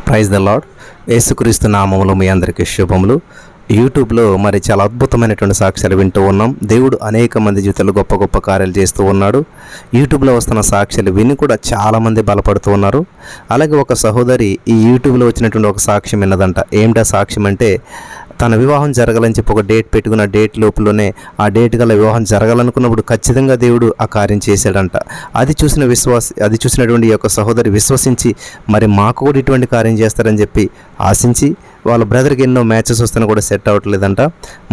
Praise the lord. యేసుక్రీస్తు నామములో మీ అందరికీ శుభములు. యూట్యూబ్లో మరి చాలా అద్భుతమైనటువంటి సాక్ష్యాలు వింటూ ఉన్నాం. దేవుడు అనేక మంది జీవితాలు గొప్ప గొప్ప కార్యాలు చేస్తూ ఉన్నాడు. యూట్యూబ్లో వస్తున్న సాక్ష్యాలు విని కూడా చాలామంది బలపడుతూ ఉన్నారు. అలాగే ఒక సహోదరి ఈ యూట్యూబ్లో వచ్చినటువంటి ఒక సాక్ష్యం విన్నదంట. ఏమిటా సాక్ష్యం అంటే, తన వివాహం జరగాలని చెప్పి ఒక డేట్ పెట్టుకున్న డేట్ లోపులోనే ఆ డేట్ గల వివాహం జరగాలనుకున్నప్పుడు ఖచ్చితంగా దేవుడు ఆ కార్యం చేశాడంట. అది చూసినటువంటి ఈ యొక్క సహోదరి విశ్వసించి మరి మాకు కూడా ఇటువంటి కార్యం చేస్తారని చెప్పి ఆశించి, వాళ్ళ బ్రదర్కి ఎన్నో మ్యాచెస్ వస్తున్నా కూడా సెట్ అవ్వట్లేదంట.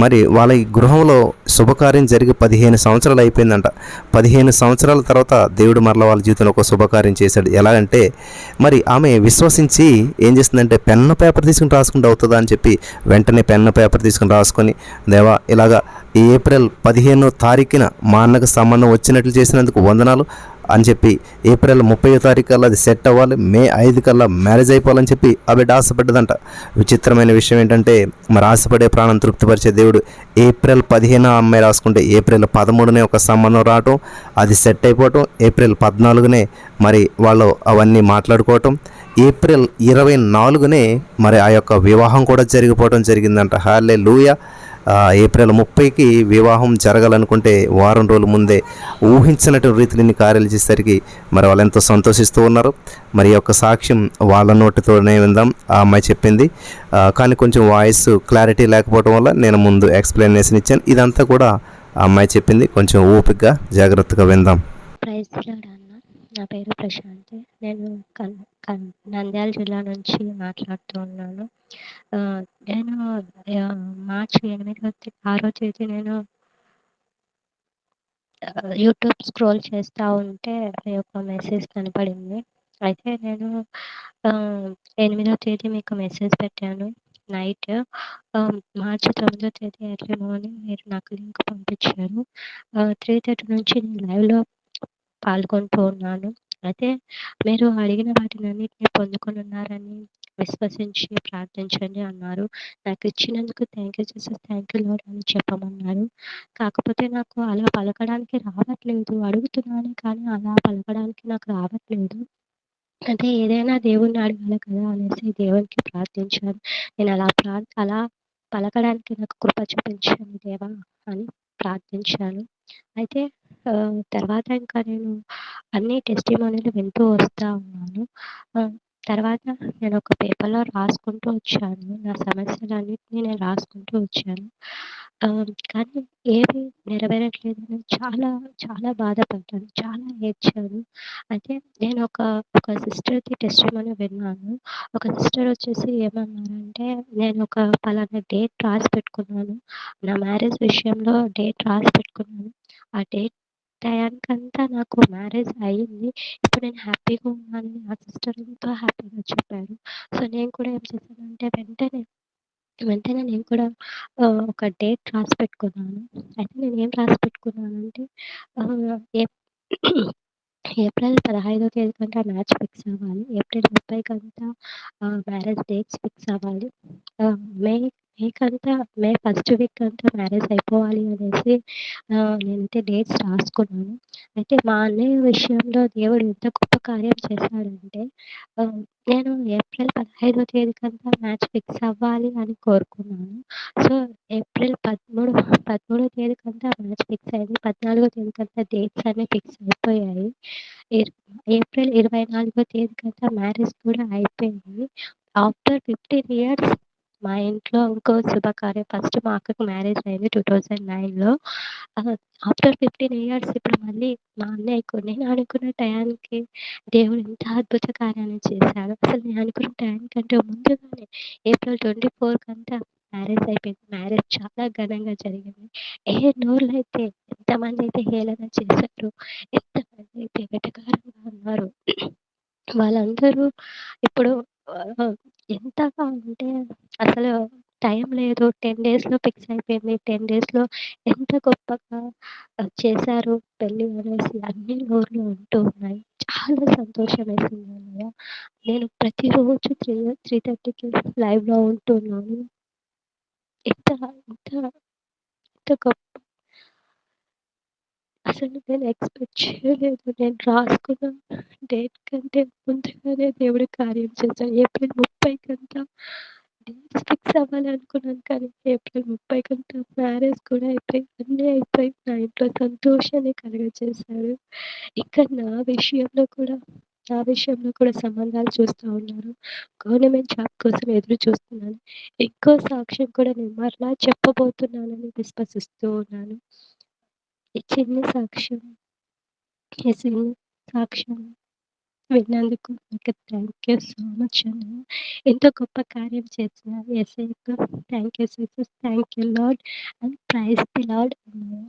మరి వాళ్ళ ఈ గృహంలో శుభకార్యం జరిగి 15 సంవత్సరాలు అయిపోయిందంట. 15 సంవత్సరాల తర్వాత దేవుడు మరలా వాళ్ళ జీవితంలో ఒక శుభకార్యం చేశాడు. ఎలాగంటే, మరి ఆమె విశ్వసించి ఏం చేస్తుందంటే, పెన్ను పేపర్ తీసుకుని రాసుకుంటూ అవుతుందా అని చెప్పి వెంటనే పెన్ను పేపర్ తీసుకుని రాసుకొని, దేవా ఇలాగా ఏప్రిల్ 15వ తారీఖున మా అన్నకు సంబంధం వచ్చినట్లు చేసినందుకు వందనాలు అని చెప్పి, ఏప్రిల్ 30వ తారీఖు కల్లా అది సెట్ అవ్వాలి, మే 5 కల్లా మ్యారేజ్ అయిపోవాలని చెప్పి బిడ్డ ఆశపడ్డదంట. విచిత్రమైన విషయం ఏంటంటే, మరి ఆశపడే ప్రాణం తృప్తిపరిచే దేవుడు ఏప్రిల్ 15 అమ్మాయి రాసుకుంటే ఏప్రిల్ 13నే ఒక సంబంధం రావటం, అది సెట్ అయిపోవటం, ఏప్రిల్ 14నే మరి వాళ్ళు అవన్నీ మాట్లాడుకోవటం, ఏప్రిల్ 24నే మరి ఆ యొక్క వివాహం కూడా జరిగిపోవడం జరిగిందంట. హల్లెలూయా. ఏప్రిల్ 30కి వివాహం జరగాలనుకుంటే వారం రోజుల ముందే ఊహించినటువంటి రీతిలో ఇన్ని కార్యాలు చేసేసరికి మరి వాళ్ళు ఎంతో సంతోషిస్తూ ఉన్నారు. మరి యొక్క సాక్ష్యం వాళ్ళ నోటితోనే విందాం. ఆ అమ్మాయి చెప్పింది. కానీ కొంచెం వాయిస్ క్లారిటీ లేకపోవడం వల్ల నేను ముందు ఎక్స్ప్లెనేషన్ ఇచ్చాను. ఇదంతా కూడా ఆ అమ్మాయి చెప్పింది. కొంచెం ఓపికగా జాగ్రత్తగా విందాం. ప్రైజ్ లార్డ్ అన్న. నా పేరు ప్రశాంతి. నేను నంద్యాల జిల్లా నుంచి మాట్లాడుతూ ఉన్నాను. నేను మార్చి 6వ తేదీ నేను యూట్యూబ్ స్క్రోల్ చేస్తూ ఉంటే మీ యొక్క మెసేజ్ కనపడింది. అయితే నేను 8వ తేదీ మీకు మెసేజ్ పెట్టాను నైట్. మార్చి 9వ తేదీ ఎర్లీ మార్నింగ్ మీరు నాకు లింక్ పంపించారు. 3:30 నుంచి నేను లైవ్‌లో పాల్గొంటూ ఉన్నాను. అయితే మీరు అడిగిన వాటినన్నిటిని పొందుకొని ఉన్నారని విశ్వసించి ప్రార్థించండి అన్నారు. నాకు ఇచ్చినందుకు thank you Jesus, thank you lord అని చెప్పమన్నారు. కాకపోతే నాకు అలా పలకడానికి రావట్లేదు. అడుగుతున్నాను కానీ అలా పలకడానికి నాకు రావట్లేదు. అంటే ఏదైనా దేవుణ్ణి అడగాలి కదా అనేసి దేవునికి ప్రార్థించాను. నేను అలా పలకడానికి నాకు కృప చూపించండి దేవా అని ప్రార్థించాను. అయితే తర్వాత ఇంకా నేను అన్ని టెస్టిమోనీలు వింటూ వస్తా ఉన్నాను. తర్వాత నేను ఒక పేపర్‌లో రాసుకుంటూ వచ్చాను. నా సమస్యలన్నిటిని నేను రాసుకుంటూ వచ్చాను. కానీ ఏవి నెరవేరట్లేదని చాలా చాలా బాధపడ్డాను. చాలా ఏడ్చాను. అయితే నేను ఒక సిస్టర్‌ది టెస్టిమోనీ విన్నాను. ఒక సిస్టర్ వచ్చేసి ఏమన్నారంటే, నేను ఒక పలానా డేట్ రాసి పెట్టుకున్నాను. నా మ్యారేజ్ విషయంలో డేట్ రాసి పెట్టుకున్నాను. ఆ డేట్ టయానికంతా నాకు మ్యారేజ్ అయింది. ఇప్పుడు నేను హ్యాపీగా ఉన్నానని ఆ సిస్టర్ ఎంతో హ్యాపీగా చెప్పారు. సో, నేను కూడా ఏం చేశానంటే వెంటనే నేను కూడా ఒక డేట్ రాసి పెట్టుకున్నాను. అయితే నేనేం రాసి పెట్టుకున్నానంటే ఏప్ ఏప్రిల్ 15వ తేదీకంతా మ్యాచ్ ఫిక్స్ అవ్వాలి. ఏప్రిల్ 30కంతా మ్యారేజ్ డేట్స్ ఫిక్స్ అవ్వాలి. మే మేకంతా మే ఫస్ట్ వీక్ అంతా మ్యారేజ్ అయిపోవాలి అనేసి నేనైతే డేట్స్ రాసుకున్నాను. అయితే మా అన్నయ్య విషయంలో దేవుడు ఎంత గొప్ప కార్యం చేశాడంటే, నేను ఏప్రిల్ 15వ తేదీకంతా మ్యాచ్ ఫిక్స్ అవ్వాలి అని కోరుకున్నాను. సో, ఏప్రిల్ 13వ తేదీకంతా మ్యాచ్ ఫిక్స్ అయింది. 14వ తేదీకంతా డేట్స్ అన్నీ ఫిక్స్ అయిపోయాయి. ఏప్రిల్ 24వ తేదీకంతా మ్యారేజ్ కూడా అయిపోయింది. ఆఫ్టర్ 15 ఇయర్స్ మా ఇంట్లో ఇంకో శుభకార్యం. ఫస్ట్ మా అక్కకి మ్యారేజ్ అయింది 2009లో. ఆఫ్టర్ 15 ఇయర్స్ ఇప్పుడు మళ్ళీ మా అన్నయ్యకు నేను అనుకున్న టయానికి దేవుడు ఎంత అద్భుత కార్యాన్ని చేశాడు. అసలు నేను అనుకున్న టయానికంటే ముందుగానే ఏప్రిల్ 24కంతా మ్యారేజ్ అయిపోయింది. మ్యారేజ్ చాలా ఘనంగా జరిగింది. నోరులైతే ఎంతమందైతే హేళన చేశారో, ఎంతమందైతే వెటకారంగా అన్నారో వాళ్ళందరూ ఇప్పుడు ఎంతగా అంటే అసలు టైం లేదు. 10 డేస్‌లో ఫిక్స్ అయిపోయింది. 10 డేస్‌లో ఎంత గొప్పగా చేశారు పెళ్లి అనేసి అన్ని నోర్లు అంటూ ఉన్నాయి. చాలా సంతోషమేసింది అన్నయ్య. నేను ప్రతిరోజు 3:30కి లైవ్‌లో ఉంటున్నాను. ఇంత ఇంత ఇంత గొప్ప అసలు నేను ఎక్స్‌పెక్ట్ చేయలేదు. నేను రాసుకున్న డేట్ కంటే ముందుగానే దేవుడు కార్యం చేశాడు. ఏప్రిల్ 30కంతా డేట్స్ ఫిక్స్ అవ్వాలి అనుకున్నాను కానీ ఏప్రిల్ 30కంతా మ్యారేజ్ కూడా అయిపోయి, అన్నీ అయిపోయి నా ఇంట్లో సంతోషాన్ని కలుగజేశాడు. ఇక నా విషయంలో కూడా సంబంధాలు చూస్తా ఉన్నారు. గవర్నమెంట్ జాబ్ కోసం ఎదురు చూస్తున్నాను. ఇంకో సాక్ష్యం కూడా నేను మరలా చెప్పబోతున్నానని విశ్వసిస్తూ ఉన్నాను. ఈ చిన్ని సాక్ష్యం ఈ చిన్ని సాక్ష్యం విన్నందుకు మీకు థ్యాంక్ యూ సో మచ్ అన్నయ్య. ఇంత గొప్ప కార్యం చేసిన యేసయ్యకు thank you Jesus. Thank you Lord and praise the Lord అన్నయ్య.